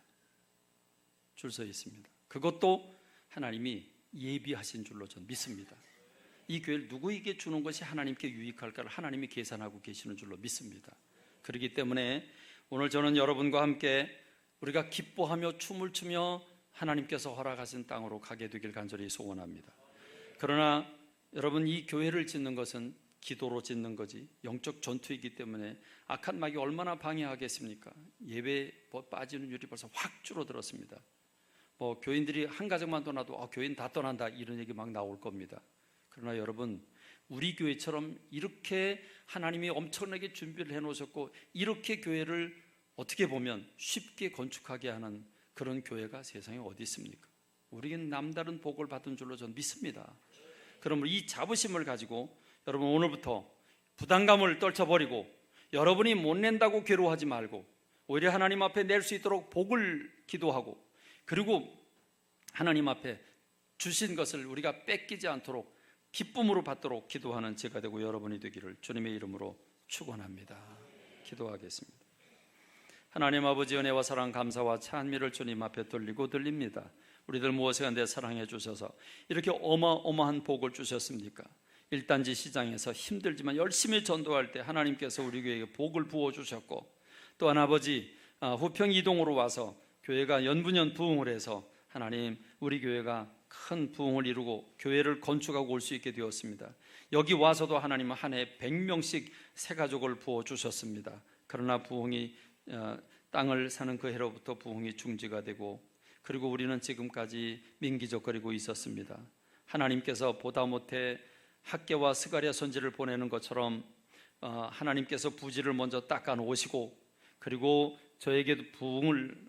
줄 서 있습니다. 그것도 하나님이 예비하신 줄로 전 믿습니다. 이 교회를 누구에게 주는 것이 하나님께 유익할까를 하나님이 계산하고 계시는 줄로 믿습니다. 그렇기 때문에 오늘 저는 여러분과 함께 우리가 기뻐하며 춤을 추며 하나님께서 허락하신 땅으로 가게 되길 간절히 소원합니다. 그러나 여러분 이 교회를 짓는 것은 기도로 짓는 거지 영적 전투이기 때문에 악한 마귀 얼마나 방해하겠습니까? 예배 빠지는 율이 벌써 확 줄어들었습니다. 교인들이 한 가정만 떠나도 교인 다 떠난다 이런 얘기 막 나올 겁니다. 그러나 여러분 우리 교회처럼 이렇게 하나님이 엄청나게 준비를 해놓으셨고 이렇게 교회를 어떻게 보면 쉽게 건축하게 하는 그런 교회가 세상에 어디 있습니까? 우리는 남다른 복을 받은 줄로 저는 믿습니다. 그러므로 이 자부심을 가지고 여러분 오늘부터 부담감을 떨쳐버리고 여러분이 못 낸다고 괴로워하지 말고 오히려 하나님 앞에 낼 수 있도록 복을 기도하고 그리고 하나님 앞에 주신 것을 우리가 뺏기지 않도록 기쁨으로 받도록 기도하는 제가 되고 여러분이 되기를 주님의 이름으로 축원합니다. 기도하겠습니다. 하나님 아버지 은혜와 사랑 감사와 찬미를 주님 앞에 돌리고 드립니다. 우리들 무엇에 간데 사랑해 주셔서 이렇게 어마어마한 복을 주셨습니까? 일단지 시장에서 힘들지만 열심히 전도할 때 하나님께서 우리 교회에 복을 부어주셨고 또한 아버지 후평 이동으로 와서 교회가 연분연 부흥을 해서 하나님 우리 교회가 큰 부흥을 이루고 교회를 건축하고 올 수 있게 되었습니다. 여기 와서도 하나님은 한 해 100명씩 새 가족을 부어주셨습니다. 그러나 부흥이 땅을 사는 그 해로부터 부흥이 중지가 되고 그리고 우리는 지금까지 민기적거리고 있었습니다. 하나님께서 보다 못해 학개와 스가랴 선지를 보내는 것처럼 하나님께서 부지를 먼저 닦아 놓으시고 그리고 저에게도 부흥을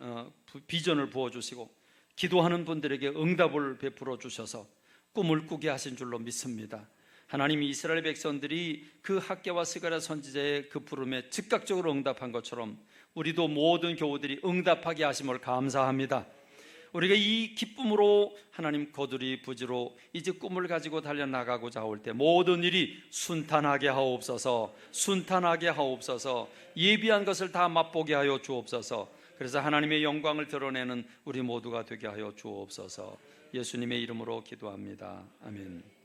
비전을 부어주시고 기도하는 분들에게 응답을 베풀어 주셔서 꿈을 꾸게 하신 줄로 믿습니다. 하나님이 이스라엘 백성들이 그 학개와 스가랴 선지자의 그 부름에 즉각적으로 응답한 것처럼 우리도 모든 교우들이 응답하게 하심을 감사합니다. 우리가 이 기쁨으로 하나님 거두리 부지로 이제 꿈을 가지고 달려나가고자 할 때 모든 일이 순탄하게 하옵소서. 순탄하게 하옵소서. 예비한 것을 다 맛보게 하여 주옵소서. 그래서 하나님의 영광을 드러내는 우리 모두가 되게 하여 주옵소서. 예수님의 이름으로 기도합니다. 아멘.